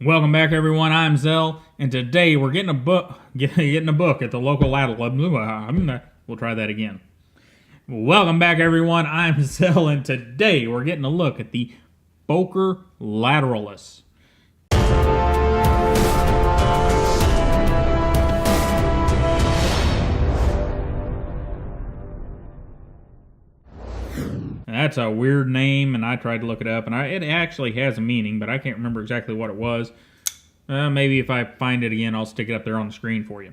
Welcome back, everyone. I'm Zell, and today we're getting a book at the local Lateralus. We'll try that again. Welcome back, everyone. I'm Zell, and today we're getting a look at the Boker Lateralus. That's a weird name, and I tried to look it up, and it actually has a meaning, but I can't remember exactly what it was. Maybe if I find it again, I'll stick it up there on the screen for you.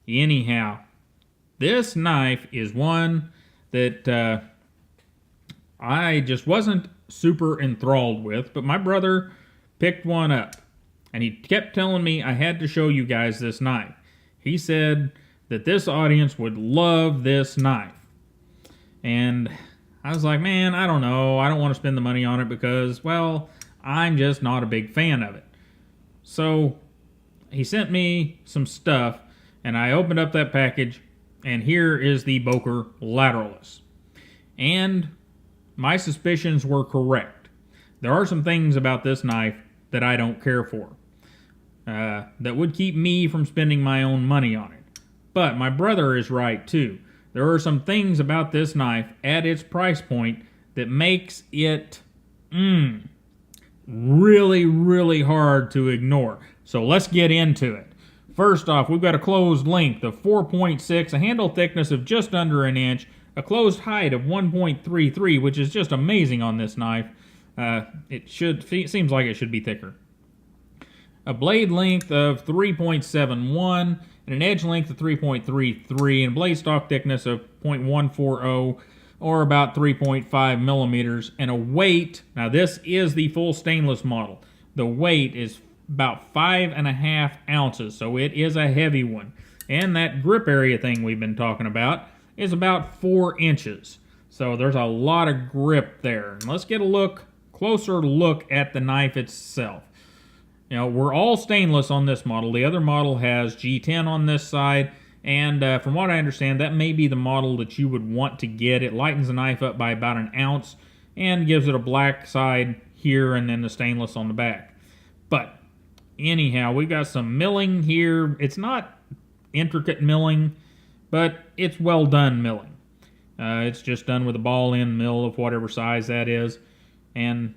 Anyhow, this knife is one that I just wasn't super enthralled with, but my brother picked one up, and he kept telling me I had to show you guys this knife. He said that this audience would love this knife, and I was like, man, I don't know. I don't want to spend the money on it because, well, I'm just not a big fan of it. So he sent me some stuff, and I opened up that package, and here is the Boker Lateralus. And my suspicions were correct. There are some things about this knife that I don't care for, that would keep me from spending my own money on it. But my brother is right, too. There are some things about this knife at its price point that makes it really, really hard to ignore. So let's get into it. First off, we've got a closed length of 4.6, a handle thickness of just under an inch, a closed height of 1.33, which is just amazing on this knife. It seems like it should be thicker. A blade length of 3.71, and an edge length of 3.33, and blade stock thickness of 0.140, or about 3.5 millimeters, and a weight, now this is the full stainless model, the weight is about 5.5 ounces, so it is a heavy one. And that grip area thing we've been talking about is about 4 inches. So there's a lot of grip there. And let's get a closer look at the knife itself. You know, we're all stainless on this model. The other model has G10 on this side, and from what I understand, that may be the model that you would want to get. It lightens the knife up by about an ounce and gives it a black side here and then the stainless on the back. But anyhow, we've got some milling here. It's not intricate milling, but it's well done milling. It's just done with a ball-end mill of whatever size that is, and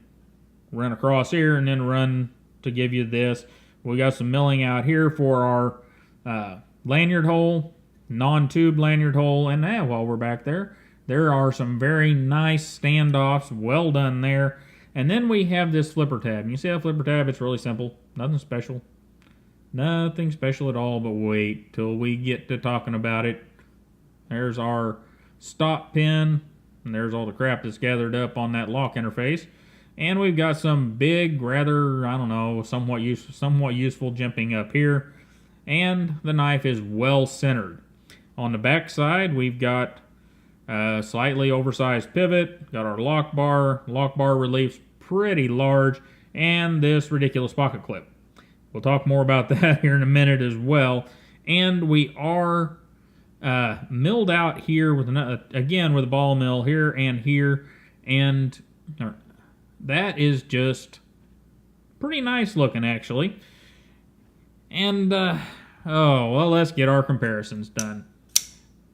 run across here and then run to give you this. We got some milling out here for our lanyard hole, non-tube lanyard hole, and while we're back there are some very nice standoffs, well done there. And then we have this flipper tab. And you see that flipper tab? It's really simple, nothing special. Nothing special at all, but wait till we get to talking about it. There's our stop pin, and there's all the crap that's gathered up on that lock interface. And we've got some big, rather, I don't know, somewhat useful jimping up here. And the knife is well centered. On the back side, we've got a slightly oversized pivot, got our lock bar relief's pretty large, and this ridiculous pocket clip. We'll talk more about that here in a minute as well. And we are milled out here with again with a ball mill here, and that is just pretty nice looking, actually. And, well, let's get our comparisons done.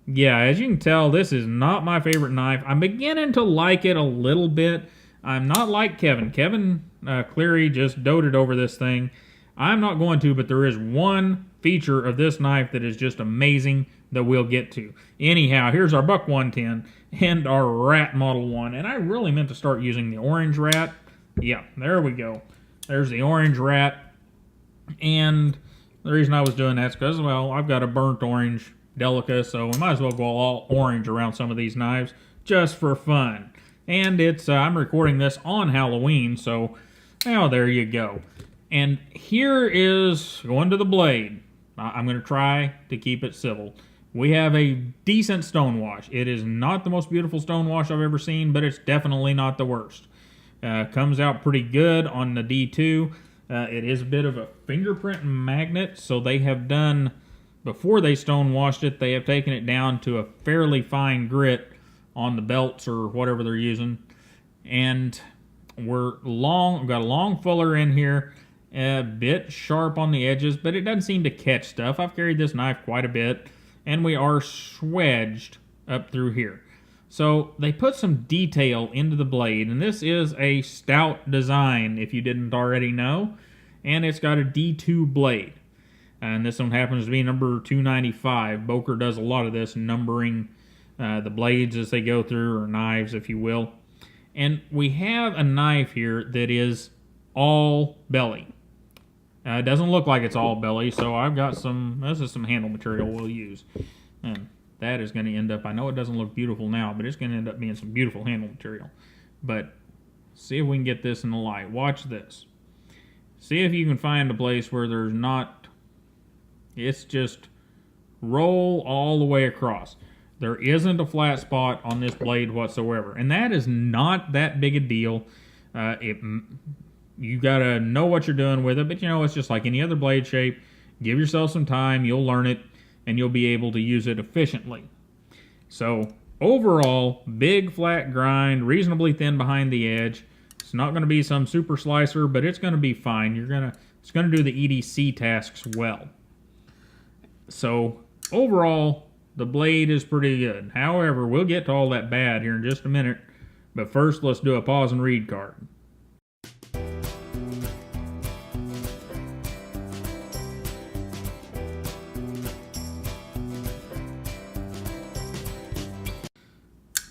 Yeah, as you can tell, this is not my favorite knife. I'm beginning to like it a little bit. I'm not like Kevin. Kevin Cleary just doted over this thing. I'm not going to, but there is one feature of this knife that is just amazing that we'll get to. Anyhow, here's our Buck 110 and our Rat Model 1. And I really meant to start using the orange Rat. Yeah, there we go. There's the orange Rat. And the reason I was doing that is because, well, I've got a burnt orange Delica, so we might as well go all orange around some of these knives just for fun. And it's I'm recording this on Halloween, so now there you go. And here is going to the blade. I'm going to try to keep it civil. We have a decent stonewash. It is not the most beautiful stonewash I've ever seen, but it's definitely not the worst. Comes out pretty good on the D2. It is a bit of a fingerprint magnet, so they have done, before they stonewashed it, they have taken it down to a fairly fine grit on the belts or whatever they're using. And we've got a long fuller in here, A bit sharp on the edges, but it doesn't seem to catch stuff. I've carried this knife quite a bit, and we are swedged up through here. So they put some detail into the blade, and this is a stout design, if you didn't already know, and it's got a D2 blade. And this one happens to be number 295. Boker does a lot of this, numbering the blades as they go through, or knives, if you will. And we have a knife here that is all belly. It doesn't look like it's all belly, so I've got this is some handle material we'll use. And that is going to end up, I know it doesn't look beautiful now, but it's going to end up being some beautiful handle material. But see if we can get this in the light. Watch this. See if you can find a place where there's not, it's just roll all the way across. There isn't a flat spot on this blade whatsoever. And that is not that big a deal. You got to know what you're doing with it, but it's just like any other blade shape. Give yourself some time, you'll learn it, and you'll be able to use it efficiently. So overall, big flat grind, reasonably thin behind the edge. It's not going to be some super slicer, but it's going to be fine. It's going to do the EDC tasks well. So overall, the blade is pretty good. However, we'll get to all that bad here in just a minute. But first, let's do a pause and read card.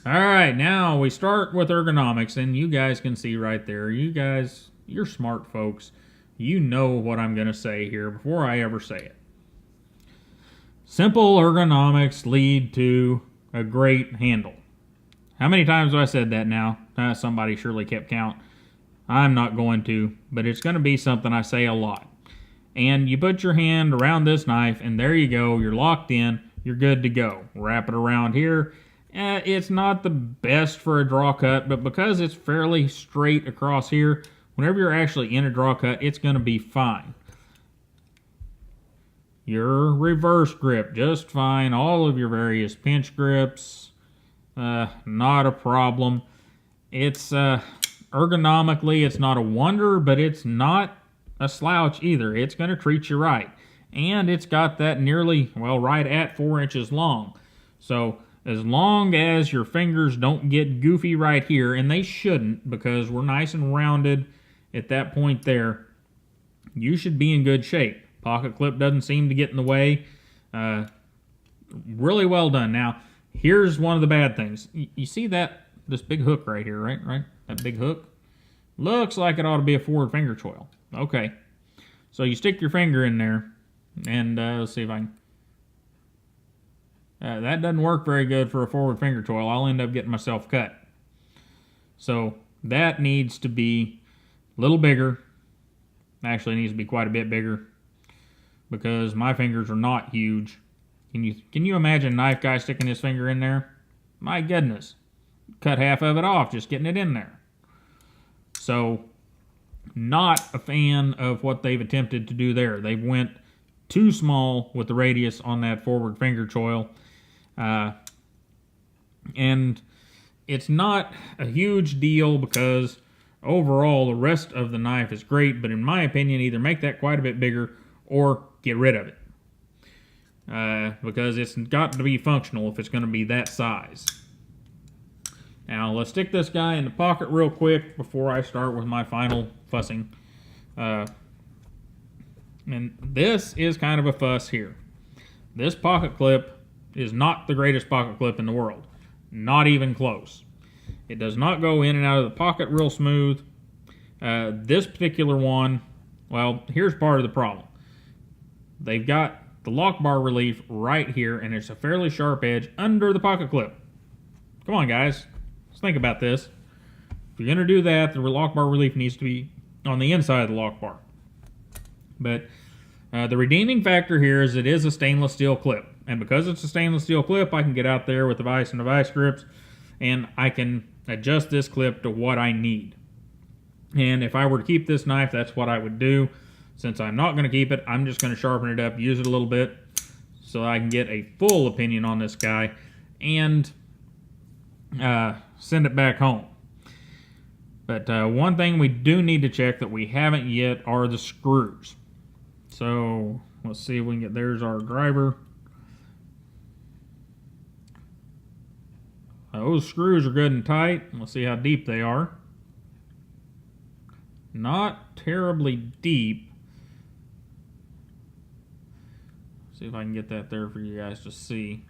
Alright, now we start with ergonomics, and you guys can see right there. You're smart folks. You know what I'm going to say here before I ever say it. Simple ergonomics lead to a great handle. How many times have I said that now? Somebody surely kept count. I'm not going to, but it's going to be something I say a lot. And you put your hand around this knife, and there you go. You're locked in. You're good to go. Wrap it around here. It's not the best for a draw cut, but because it's fairly straight across here, whenever you're actually in a draw cut, it's going to be fine. Your reverse grip, just fine. All of your various pinch grips, not a problem. It's ergonomically, it's not a wonder, but it's not a slouch either. It's going to treat you right. And it's got that nearly, well, right at 4 inches long. So as long as your fingers don't get goofy right here, and they shouldn't because we're nice and rounded at that point there, you should be in good shape. Pocket clip doesn't seem to get in the way. Really well done. Now, here's one of the bad things. You see this big hook right here, right? That big hook? Looks like it ought to be a forward finger choil. Okay. So you stick your finger in there, and let's see if I can... that doesn't work very good for a forward finger choil. I'll end up getting myself cut. So that needs to be a little bigger. Actually, it needs to be quite a bit bigger because my fingers are not huge. Can you imagine a knife guy sticking his finger in there? My goodness. Cut half of it off just getting it in there. So not a fan of what they've attempted to do there. They went too small with the radius on that forward finger choil. And it's not a huge deal because overall the rest of the knife is great, but in my opinion, either make that quite a bit bigger or get rid of it. Because it's got to be functional if it's going to be that size. Now let's stick this guy in the pocket real quick before I start with my final fussing. And this is kind of a fuss here. This pocket clip is not the greatest pocket clip in the world. Not even close. It does not go in and out of the pocket real smooth. This particular one, well, here's part of the problem. They've got the lock bar relief right here, and it's a fairly sharp edge under the pocket clip. Come on, guys. Let's think about this. If you're going to do that, the lock bar relief needs to be on the inside of the lock bar. But the redeeming factor here is it is a stainless steel clip. And because it's a stainless steel clip, I can get out there with the vise and the vice grips, and I can adjust this clip to what I need. And if I were to keep this knife, that's what I would do. Since I'm not going to keep it, I'm just going to sharpen it up, use it a little bit, so I can get a full opinion on this guy, and send it back home. But one thing we do need to check that we haven't yet are the screws. So let's see if we can get, there's our driver. Those screws are good and tight. Let's see how deep they are. Not terribly deep. See if I can get that there for you guys to see.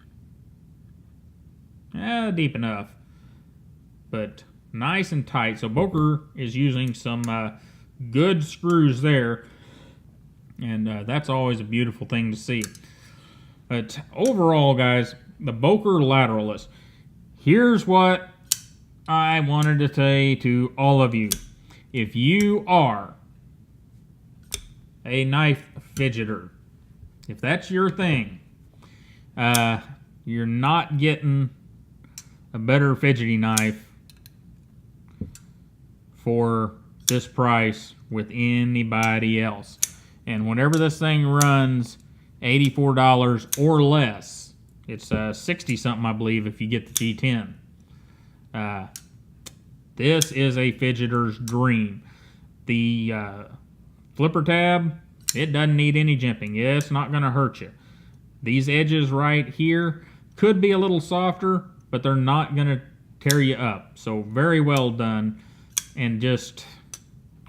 Deep enough. But nice and tight. So Boker is using some good screws there. And that's always a beautiful thing to see. But overall, guys, the Boker Lateralus. Here's what I wanted to say to all of you. If you are a knife fidgeter, if that's your thing, you're not getting a better fidgety knife for this price with anybody else. And whenever this thing runs $84 or less, it's 60 something, I believe, if you get the G10. This is a fidgeter's dream. The flipper tab, it doesn't need any jimping. It's not going to hurt you. These edges right here could be a little softer, but they're not going to tear you up. So very well done. And just,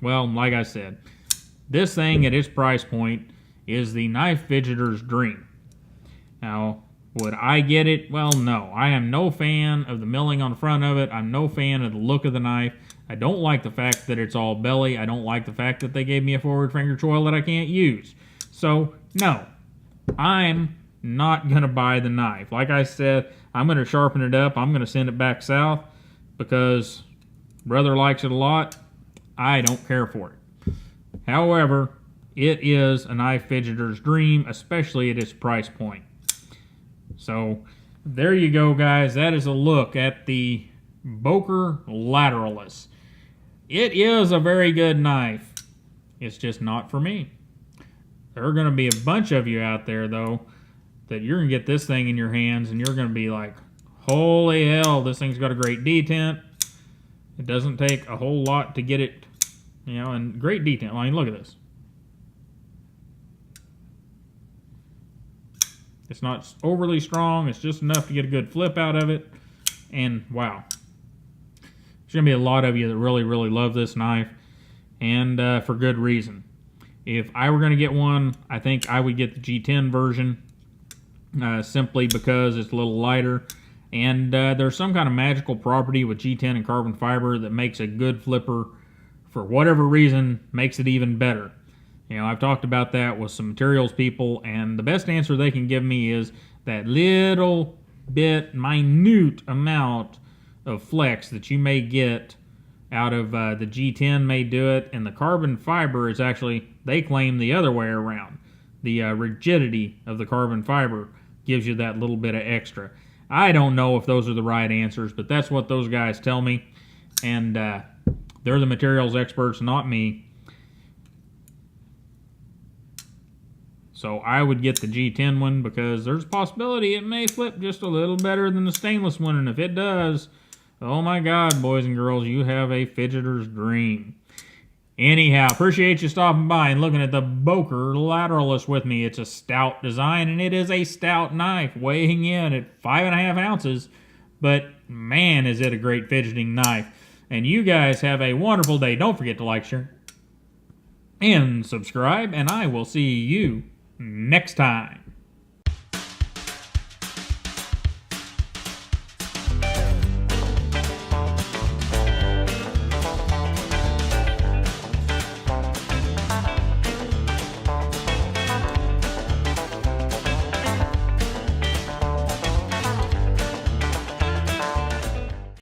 well, like I said, this thing at its price point is the knife fidgeter's dream. Now, would I get it? Well, no. I am no fan of the milling on the front of it. I'm no fan of the look of the knife. I don't like the fact that it's all belly. I don't like the fact that they gave me a forward finger choil that I can't use. So, no. I'm not going to buy the knife. Like I said, I'm going to sharpen it up. I'm going to send it back south because brother likes it a lot. I don't care for it. However, it is a knife fidgeter's dream, especially at its price point. So, there you go, guys. That is a look at the Boker Lateralus. It is a very good knife. It's just not for me. There are going to be a bunch of you out there, though, that you're going to get this thing in your hands and you're going to be like, holy hell, this thing's got a great detent. It doesn't take a whole lot to get it, you know, and great detent. I mean, look at this. It's not overly strong. It's just enough to get a good flip out of it. And wow. There's going to be a lot of you that really, really love this knife. And for good reason. If I were going to get one, I think I would get the G10 version. Simply because it's a little lighter. And there's some kind of magical property with G10 and carbon fiber that makes a good flipper, for whatever reason, makes it even better. You know, I've talked about that with some materials people, and the best answer they can give me is that little bit, minute amount of flex that you may get out of the G10 may do it, and the carbon fiber is actually, they claim, the other way around. The rigidity of the carbon fiber gives you that little bit of extra. I don't know if those are the right answers, but that's what those guys tell me, and they're the materials experts, not me. So I would get the G10 one because there's a possibility it may flip just a little better than the stainless one. And if it does, oh my God, boys and girls, you have a fidgeter's dream. Anyhow, appreciate you stopping by and looking at the Boker Lateralus with me. It's a stout design and it is a stout knife, weighing in at 5.5 ounces. But man, is it a great fidgeting knife. And you guys have a wonderful day. Don't forget to like, share, and subscribe. And I will see you next time.